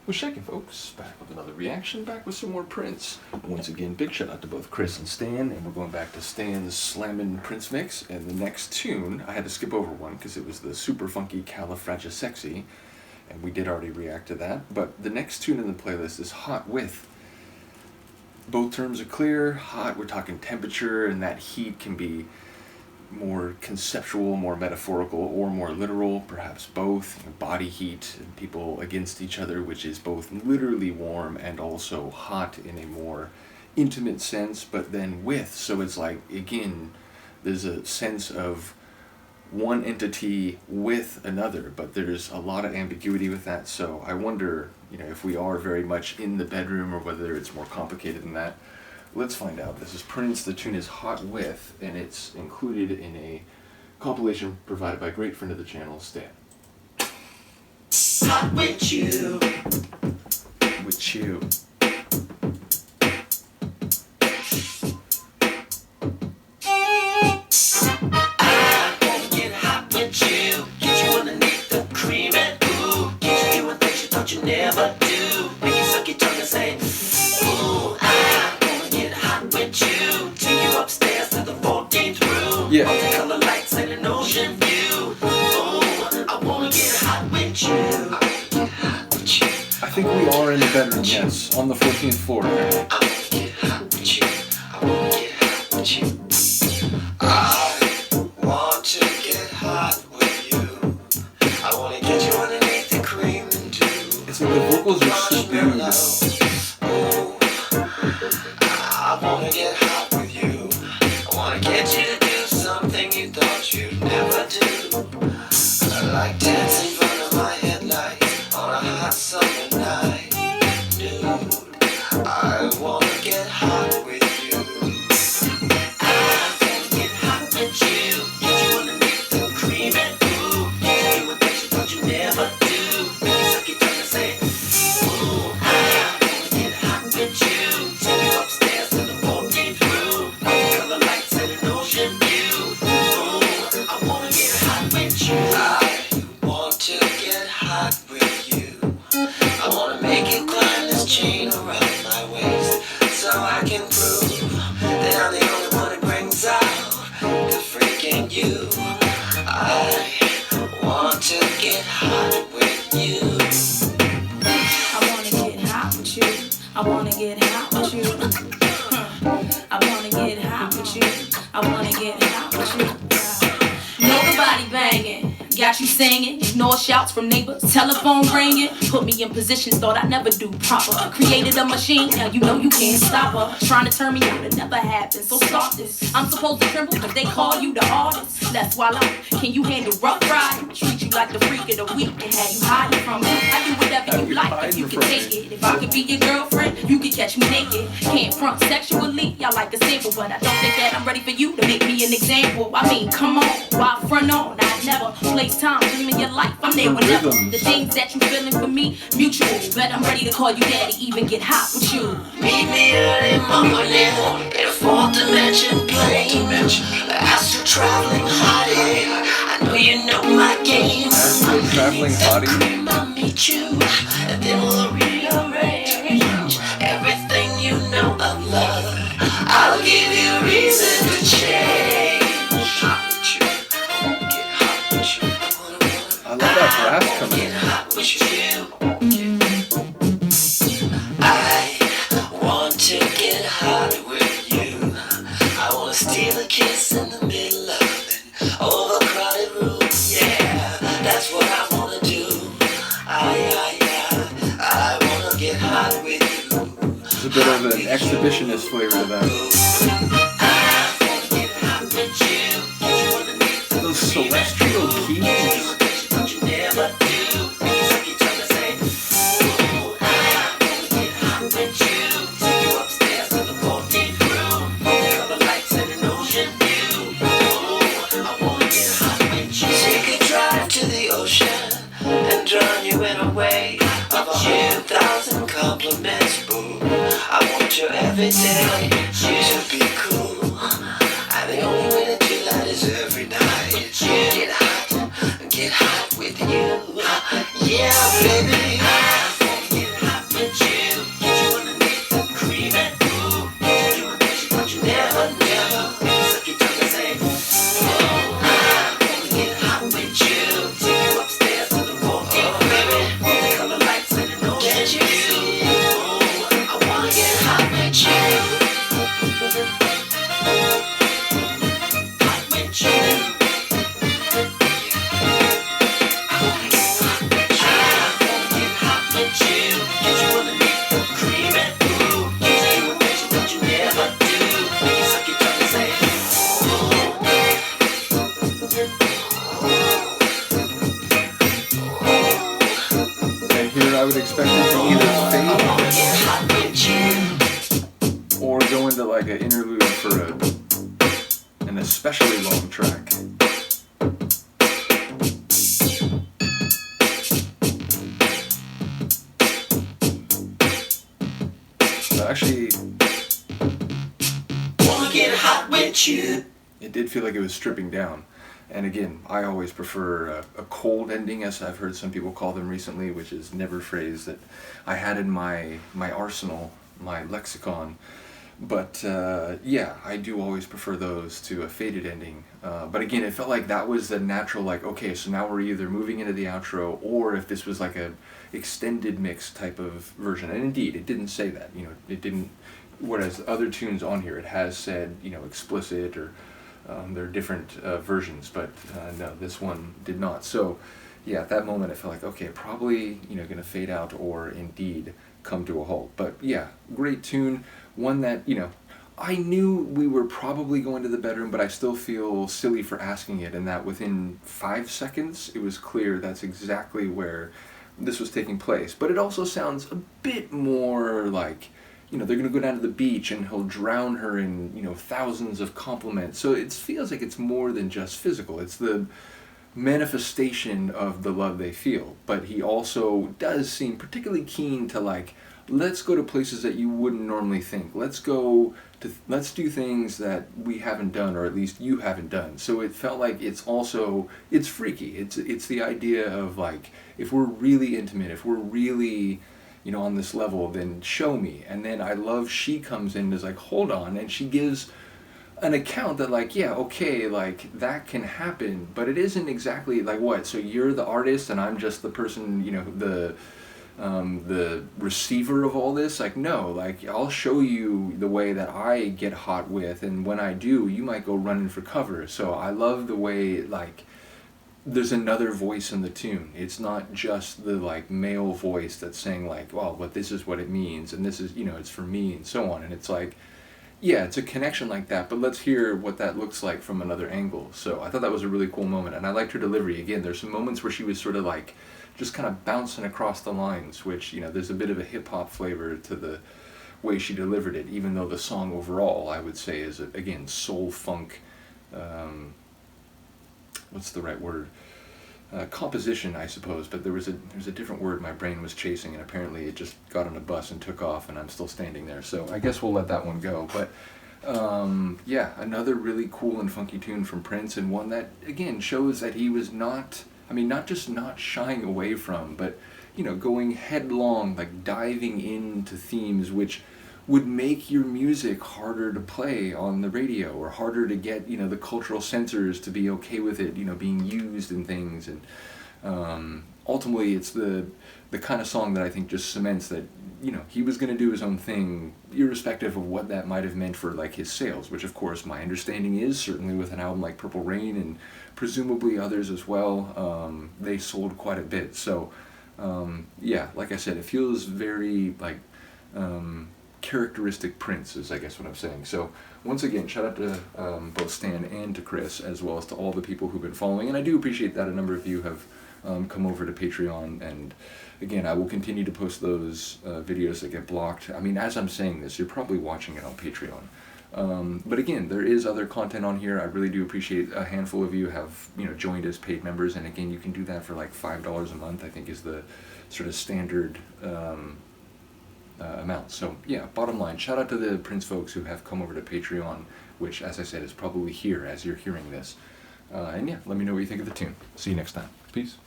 What's shaking, folks? Back with another reaction, back with some more Prince. Once again, big shout out to both Chris and Stan, and we're going back to Stan's Slammin' Prince mix. And the next tune, I had to skip over one because it was the super funky Califragisexy, and we did already react to that. But the next tune in the playlist is Hot With. Both terms are clear. Hot, we're talking temperature, and that heat can be more conceptual, more metaphorical, or more literal, perhaps both. Body heat and people against each other, which is both literally warm and also hot in a more intimate sense, but then with. So it's like, again, there's a sense of one entity with another, but there's a lot of ambiguity with that. So I wonder, if we are very much in the bedroom or whether it's more complicated than that. Let's find out. This is Prince. The tune is Hot With, and it's included in a compilation provided by a great friend of the channel, Stan. Hot with you. With you. I wanna get hot with you. Get you underneath the cream and ooh. Get you doing things you thought you never do. Make you suck your tongue and say, ooh, with you, take you upstairs to the 14th room. Yeah. Multicolor lights and an ocean view. Ooh, I wanna get hot with you. I wanna get hot with you. I think we are in the bedroom, yes, on the 14th floor. I wanna get hot with you. I wanna get hot with you. I want to get hot with you. I wanna get you underneath the cream and dew. It's like the vocals are subdued. I wanna get hot with you. I wanna get you to do something you thought you'd never do. Like dance in front of my headlights on a hot summer night. Nude, I wanna get hot with you. I wanna get hot with you. Get you underneath the cream and ooh. Get you doing things you thought you'd never do. Make you suck your tongue and say, ooh, I wanna get hot with you. Take you upstairs to the 14th room. Multicolor lights and an ocean view. Ooh, I wanna get hot with you. I want to get hot with you. I wanna make you climb this chain around my waist, so I can prove that I'm the only one who brings out the freak in you. I want to get hot with you. I wanna get hot with you. I wanna get hot with you. I wanna get hot with you. I wanna get hot with you. Know the body banging, got you singing. Ignore shouts from neighbors, telephone ringing. Put me in positions thought I'd never do proper. Created a machine, now you know you can't stop her. Trying to turn me out, it never happened. So stop this. I'm supposed to tremble cause they call you the artist. That's why can you handle rough riding? Treat you like the freak of the week and have you hiding from me. I do whatever you like if you can take it. If I could be your girlfriend, you can catch me naked. Can't front sexually, y'all like a sample, but I don't think that I'm ready for you to make me an example. I mean, come on, why front on? I never place time dreaming your life. I'm there whenever. The things that you feeling for me, mutual. Bet I'm ready to call you daddy, even get hot with you. Meet me early morning in a fourth dimension plane. Astral traveling hottie. I know you know my game. Astral traveling hottie. I'll meet you, and then we'll rearrange everything you know of love. I'll give you reason to change. Hot with you. I wanna get hot with you. I love that brass coming Get in. hot with you. I want to get hot with you. I wanna steal a kiss in the middle of an overcrowded room. Yeah, that's what I wanna do. I wanna get hot with you. There's a bit of an exhibitionist flavor to that. I wanna get hot with you. Those celestial keys. But you never do. You suck your tongue and say, ooh, I wanna get hot with you. Take you upstairs to the 14th room. Multicolor lights and an ocean view. Ooh, I wanna get hot with you. Take a drive to the ocean and drown you in a wave of 100,000 compliments, boo. I want you every day. You should be cool. And the only way to do that is every night. Get hot with you. Yeah, baby. I would expect it to either fade or go into like an interlude for an especially long track. So actually, Wanna get hot with you. it did feel like it was stripping down. And again, I always prefer a cold ending, as I've heard some people call them recently, which is never a phrase that I had in my arsenal, my lexicon. But yeah, I do always prefer those to a faded ending. But again, it felt like that was the natural, like, okay, so now we're either moving into the outro, or if this was like a extended mix type of version. And indeed, it didn't say that. You know, it didn't. Whereas other tunes on here, it has said, you know, explicit or there are different versions, but no, this one did not. So yeah, at that moment, I felt like, okay, probably, you know, going to fade out or indeed come to a halt. But yeah, great tune. One that, you know, I knew we were probably going to the bedroom, but I still feel silly for asking it, and that within 5 seconds, it was clear that's exactly where this was taking place. But it also sounds a bit more like, you know, they're going to go down to the beach and he'll drown her in, you know, thousands of compliments. So it feels like it's more than just physical. It's the manifestation of the love they feel. But he also does seem particularly keen to, like, let's go to places that you wouldn't normally think. Let's do things that we haven't done, or at least you haven't done. So it felt like it's freaky. It's the idea of, like, if we're really intimate, if we're really, you know, on this level, then show me. And then I love she comes in and is like, hold on, and she gives an account that, like, yeah, okay, like, that can happen, but it isn't exactly like, what, so you're the artist and I'm just the person, you know, the receiver of all this? Like, no, like, I'll show you the way that I get hot with, and when I do, you might go running for cover. So I love the way, like, there's another voice in the tune. It's not just the, like, male voice that's saying, like, well, but this is what it means, and this is, you know, it's for me, and so on. And it's like, yeah, it's a connection like that, but let's hear what that looks like from another angle. So I thought that was a really cool moment, and I liked her delivery. Again, there's some moments where she was sort of like just kind of bouncing across the lines, which, you know, there's a bit of a hip-hop flavor to the way she delivered it, even though the song overall, I would say, is, again, soul funk, what's the right word? Composition, I suppose, but there was a different word my brain was chasing, and apparently it just got on a bus and took off, and I'm still standing there. So I guess we'll let that one go. But yeah, another really cool and funky tune from Prince, and one that, again, shows that he was not, I mean, not just not shying away from, but, you know, going headlong, like diving into themes which would make your music harder to play on the radio, or harder to get, you know, the cultural censors to be okay with it, you know, being used in things. And ultimately, it's the kind of song that I think just cements that, you know, he was going to do his own thing, irrespective of what that might have meant for, like, his sales, which, of course, my understanding is, certainly with an album like Purple Rain, and presumably others as well, they sold quite a bit. So yeah, like I said, it feels very, like, characteristic Prince is, I guess, what I'm saying. So once again, shout out to both Stan and to Chris, as well as to all the people who've been following, and I do appreciate that a number of you have come over to Patreon. And again, I will continue to post those videos that get blocked. I mean, as I'm saying this, you're probably watching it on Patreon. But again, there is other content on here. I really do appreciate a handful of you have, you know, joined as paid members, and again, you can do that for like $5 a month, I think, is the sort of standard amount. So yeah, bottom line, shout out to the Prince folks who have come over to Patreon, which, as I said, is probably here as you're hearing this. And yeah, let me know what you think of the tune. See you next time. Peace.